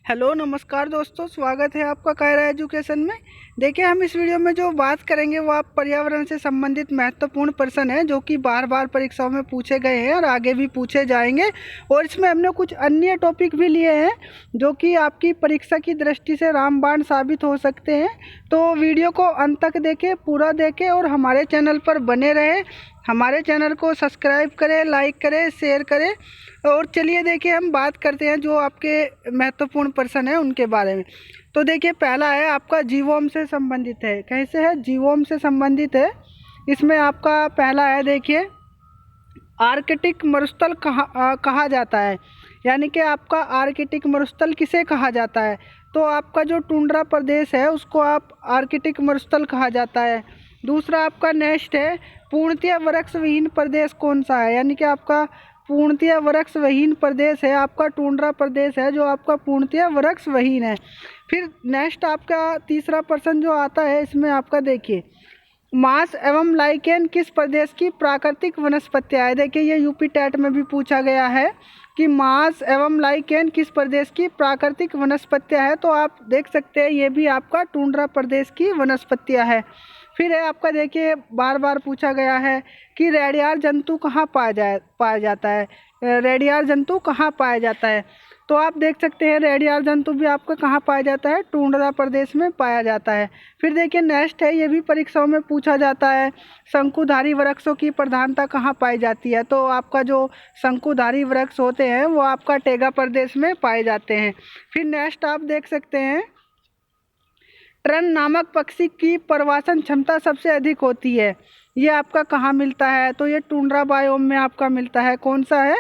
Hello नमस्कार दोस्तों, स्वागत है आपका कायरा एजुकेशन में। देखिए, हम इस वीडियो में जो बात करेंगे वो आप पर्यावरण से संबंधित महत्वपूर्ण प्रश्न हैं जो कि बार बार परीक्षाओं में पूछे गए हैं और आगे भी पूछे जाएंगे। और इसमें हमने कुछ अन्य टॉपिक भी लिए हैं जो कि आपकी परीक्षा की दृष्टि से रामबाण साबित हो सकते हैं। तो वीडियो को अंत तक देखें, पूरा देखें और हमारे चैनल पर बने रहें। हमारे चैनल को सब्सक्राइब करें, लाइक करें, शेयर करें। और चलिए देखिए, हम बात करते हैं जो आपके महत्वपूर्ण प्रश्न हैं उनके बारे में। तो देखिए, पहला है आपका जीवोम से संबंधित है। कैसे है? जीवोम से संबंधित है। इसमें आपका पहला है, देखिए, आर्कटिक मरुस्थल कहा जाता है। यानी कि आपका आर्कटिक मरुस्थल किसे कहा जाता है? तो आपका जो टुंड्रा प्रदेश है उसको आप आर्कटिक मरुस्थल कहा जाता है। दूसरा आपका नेक्स्ट है, पूर्णतया वृक्षविहीन प्रदेश कौन सा है? यानी कि आपका पूर्णतया वृक्षविहीन प्रदेश है आपका टुंड्रा प्रदेश है, जो आपका पूर्णतया वृक्षविहीन है। फिर नेक्स्ट आपका तीसरा प्रश्न जो आता है इसमें आपका, देखिए, मांस एवं लाइकेन किस प्रदेश की प्राकृतिक वनस्पतियाँ है? देखिए, ये यूपी टेट में भी पूछा गया है कि मांस एवं लाइकेन किस प्रदेश की प्राकृतिक वनस्पतियाँ है। तो आप देख सकते हैं ये भी आपका टुंड्रा प्रदेश की वनस्पतियाँ है। फिर है आपका, देखिए, बार बार पूछा गया है कि रेडियार जंतु कहाँ पाया जाता है? रेडियार जंतु कहाँ पाया जाता है? तो आप देख सकते हैं रेडियार जंतु भी आपका कहाँ पाया जाता है? टुंड्रा प्रदेश में पाया जाता है। फिर देखिए नेक्स्ट है, ये भी परीक्षाओं में पूछा जाता है, शंकुधारी वृक्षों की प्रधानता कहाँ पाई जाती है? तो आपका जो शंकुधारी वृक्ष होते हैं वो आपका टेगा प्रदेश में पाए जाते हैं। फिर नेक्स्ट आप देख सकते हैं, ट्रन नामक पक्षी की प्रवासन क्षमता सबसे अधिक होती है। ये आपका कहाँ मिलता है? तो ये टुंड्रा बायोम में आपका मिलता है। कौन सा है?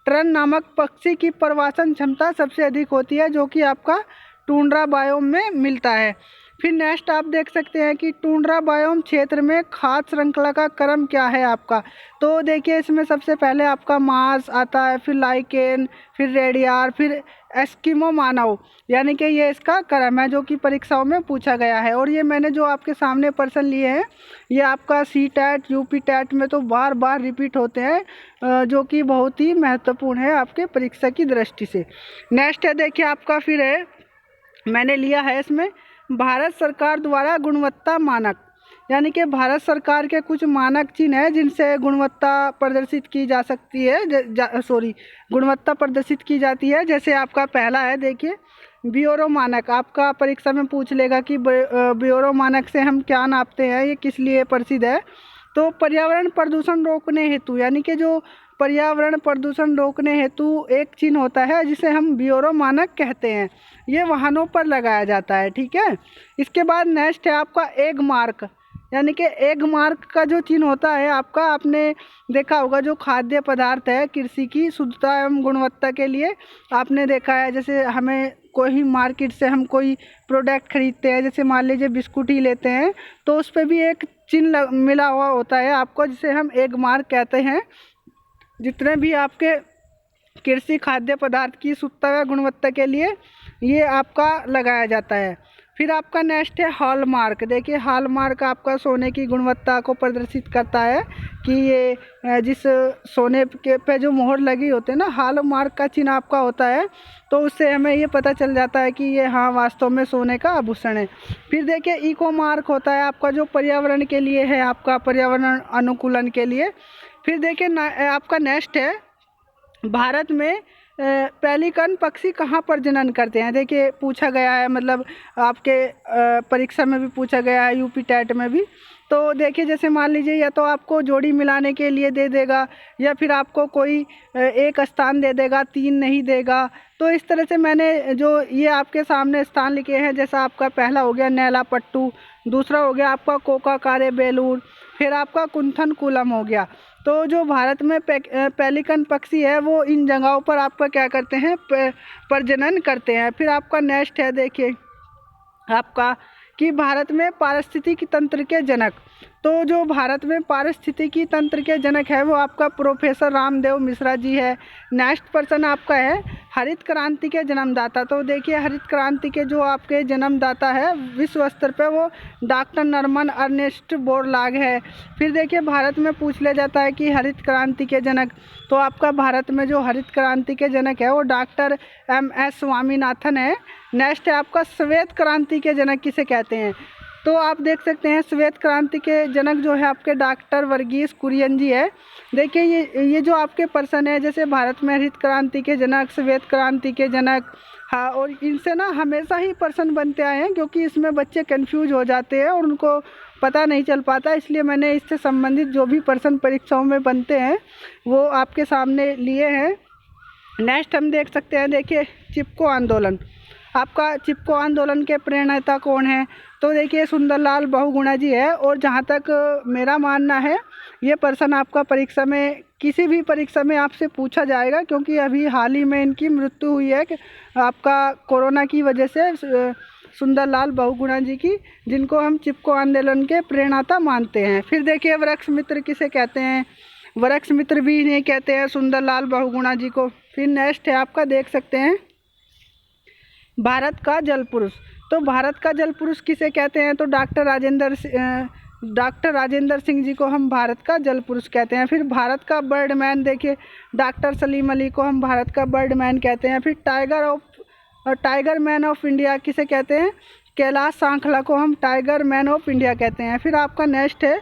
ट्रन नामक पक्षी की प्रवासन क्षमता सबसे अधिक होती है, जो कि आपका टुंड्रा बायोम में मिलता है। फिर नेक्स्ट आप देख सकते हैं कि टुंड्रा बायोम क्षेत्र में खाद्य श्रृंखला का क्रम क्या है आपका? तो देखिए, इसमें सबसे पहले आपका मांस आता है, फिर लाइकेन, फिर रेडियार, फिर एस्किमो मानव। यानी कि ये इसका क्रम है जो कि परीक्षाओं में पूछा गया है। और ये मैंने जो आपके सामने प्रश्न लिए हैं ये आपका सी टैट, यूपी टैट में तो बार बार रिपीट होते हैं, जो कि बहुत ही महत्वपूर्ण है आपके परीक्षा की दृष्टि से। नेक्स्ट है, देखिए, आपका फिर है, मैंने लिया है इसमें भारत सरकार द्वारा गुणवत्ता मानक। यानी कि भारत सरकार के कुछ मानक चिन्ह हैं जिनसे गुणवत्ता प्रदर्शित की जा सकती है, गुणवत्ता प्रदर्शित की जाती है। जैसे आपका पहला है, देखिए, ब्यूरो मानक। आपका परीक्षा में पूछ लेगा कि ब्यूरो मानक से हम क्या नापते हैं, ये किस लिए प्रसिद्ध है? तो पर्यावरण प्रदूषण रोकने हेतु, यानी कि जो पर्यावरण प्रदूषण रोकने हेतु एक चिन्ह होता है जिसे हम ब्यूरो मानक कहते हैं। ये वाहनों पर लगाया जाता है, ठीक है। इसके बाद नेक्स्ट है आपका एग मार्क। यानी कि एग मार्क का जो चिन्ह होता है आपका, आपने देखा होगा, जो खाद्य पदार्थ है कृषि की शुद्धता एवं गुणवत्ता के लिए आपने देखा है। जैसे हमें कोई मार्केट से हम कोई प्रोडक्ट खरीदते हैं, जैसे मान लीजिए बिस्कुट ही लेते हैं, तो उस पर भी एक चिन्ह मिला हुआ होता है आपको, जिसे हम एग मार्क कहते हैं। जितने भी आपके कृषि खाद्य पदार्थ की शुद्धता व गुणवत्ता के लिए ये आपका लगाया जाता है। फिर आपका नेक्स्ट है हॉलमार्क। देखिए, हॉलमार्क आपका सोने की गुणवत्ता को प्रदर्शित करता है कि ये जिस सोने के पे जो मोहर लगी होते हैं ना, हॉलमार्क का चिन्ह आपका होता है, तो उससे हमें ये पता चल जाता है कि ये हाँ वास्तव में सोने का आभूषण है। फिर देखिए, इको मार्क होता है आपका, जो पर्यावरण के लिए है, आपका पर्यावरण अनुकूलन के लिए। फिर देखिए आपका नेक्स्ट है, भारत में पेलिकन पक्षी कहाँ प्रजनन करते हैं? देखिए, पूछा गया है, मतलब आपके परीक्षा में भी पूछा गया है, यूपी टेट में भी। तो देखिए, जैसे मान लीजिए, या तो आपको जोड़ी मिलाने के लिए दे देगा, या फिर आपको कोई एक स्थान दे देगा, तीन नहीं देगा। तो इस तरह से मैंने जो ये आपके सामने स्थान लिखे हैं, जैसा आपका पहला हो गया नैला पट्टू, दूसरा हो गया आपका कोका कारे बेलूर, फिर आपका कुंथन कुलम हो गया। तो जो भारत में पेलिकन पक्षी है वो इन जगहों पर आपका क्या करते हैं? प्रजनन करते हैं। फिर आपका नेक्स्ट है, देखिए, आपका कि भारत में पारिस्थितिकी तंत्र के जनक। तो जो भारत में पारिस्थितिकी तंत्र के जनक है वो आपका प्रोफेसर रामदेव मिश्रा जी है। नेक्स्ट पर्सन आपका है हरित क्रांति के जन्मदाता। तो देखिए हरित क्रांति के जो आपके जन्मदाता है विश्व स्तर पे वो डॉक्टर नॉर्मन अर्नेस्ट बोरलॉग है। फिर देखिए भारत में पूछ लिया जाता है कि हरित क्रांति के जनक, तो आपका भारत में जो हरित क्रांति के जनक है वो डॉक्टर MS स्वामीनाथन है। नेक्स्ट है आपका श्वेत क्रांति के जनक किसे कहते हैं, तो आप देख सकते हैं श्वेत क्रांति के जनक जो है आपके डॉक्टर वर्गीस कुरियन जी है। देखिए ये जो आपके पर्सन है, जैसे भारत में हरित क्रांति के जनक, श्वेत क्रांति के जनक, हाँ, और इनसे ना हमेशा ही पर्सन बनते आए हैं क्योंकि इसमें बच्चे कंफ्यूज हो जाते हैं और उनको पता नहीं चल पाता, इसलिए मैंने इससे संबंधित जो भी पर्सन परीक्षाओं में बनते हैं वो आपके सामने लिए हैं। नेक्स्ट हम देख सकते हैं, देखिए चिपको आंदोलन। आपका चिपको आंदोलन के प्रणेता कौन है, तो देखिए सुंदरलाल बहुगुणा जी है। और जहाँ तक मेरा मानना है ये पर्सन आपका परीक्षा में, किसी भी परीक्षा में आपसे पूछा जाएगा क्योंकि अभी हाल ही में इनकी मृत्यु हुई है कि आपका कोरोना की वजह से, सुंदरलाल बहुगुणा जी की, जिनको हम चिपको आंदोलन के प्रणेता मानते हैं। फिर देखिए वृक्ष मित्र किसे कहते हैं, वृक्ष मित्र भी इन्हें कहते हैं, सुंदरलाल बहुगुणा जी को। फिर नेक्स्ट है आपका देख सकते हैं भारत का जल पुरुष। तो भारत का जल पुरुष किसे कहते हैं, तो डॉक्टर राजेंद्र सिंह जी को हम भारत का जल पुरुष कहते हैं। फिर भारत का बर्डमैन, देखिए डॉक्टर सलीम अली को हम भारत का बर्डमैन कहते हैं। फिर टाइगर मैन ऑफ इंडिया किसे कहते हैं, कैलाश सांखला को हम टाइगर मैन ऑफ इंडिया कहते हैं। फिर आपका नेक्स्ट है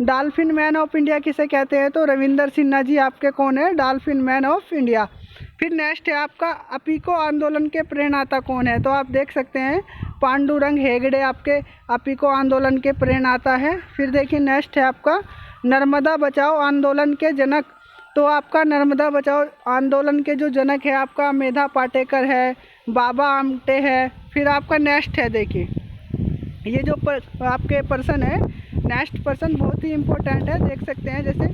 डॉल्फिन मैन ऑफ इंडिया किसे कहते हैं, तो रविंदर सिन्हा जी आपके कौन है, डॉल्फिन मैन ऑफ इंडिया। फिर नेक्स्ट है आपका अपिको आंदोलन के प्रणेता कौन है, तो आप देख सकते हैं पांडुरंग हेगड़े आपके अपिको आंदोलन के प्रणेता है। फिर देखिए नेक्स्ट है आपका नर्मदा बचाओ आंदोलन के जनक। तो आपका नर्मदा बचाओ आंदोलन के जो जनक है आपका मेधा पाटेकर है, बाबा आमटे है। फिर आपका नेक्स्ट है, देखिए ये जो आपके पर्सन है, नेक्स्ट पर्सन बहुत ही इम्पोर्टेंट है, देख सकते हैं जैसे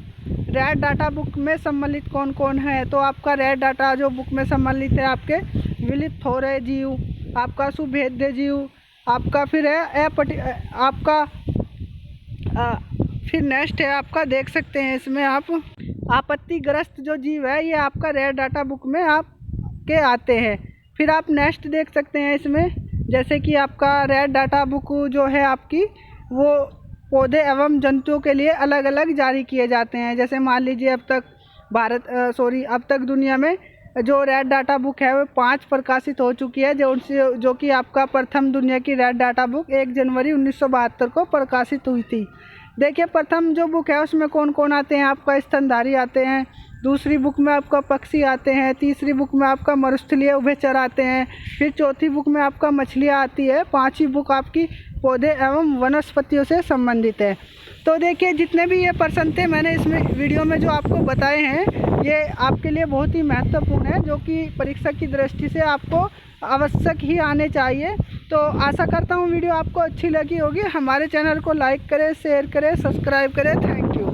रेड डाटा बुक में सम्मिलित कौन कौन है। तो आपका रेड डाटा जो बुक में सम्मिलित है आपके विलित थोरे जीव, आपका सुभेद्य जीव, आपका फिर है आपका फिर नेक्स्ट है आपका देख सकते हैं इसमें आप आपत्तिग्रस्त जो जीव है ये आपका रेड डाटा बुक में आपके आते हैं। फिर आप नेक्स्ट देख सकते हैं इसमें जैसे कि आपका रेड डाटा बुक जो है आपकी वो पौधे एवं जंतुओं के लिए अलग अलग जारी किए जाते हैं। जैसे मान लीजिए अब तक दुनिया में जो रेड डाटा बुक है वो 5 प्रकाशित हो चुकी है, जो कि आपका प्रथम दुनिया की रेड डाटा बुक 1 जनवरी 1972 को प्रकाशित हुई थी। देखिए प्रथम जो बुक है उसमें कौन कौन आते हैं, आपका स्तनधारी आते हैं, दूसरी बुक में आपका पक्षी आते हैं, तीसरी बुक में आपका मरुस्थलीय उभयचर आते हैं, फिर चौथी बुक में आपका मछलियाँ आती है, पांचवी बुक आपकी पौधे एवं वनस्पतियों से संबंधित है। तो देखिए जितने भी ये पर्सन थे मैंने इसमें वीडियो में जो आपको बताए हैं ये आपके लिए बहुत ही महत्वपूर्ण है, जो कि परीक्षा की दृष्टि से आपको आवश्यक ही आने चाहिए। तो आशा करता हूँ वीडियो आपको अच्छी लगी होगी। हमारे चैनल को लाइक करें, शेयर करें, सब्सक्राइब करें। Thank you.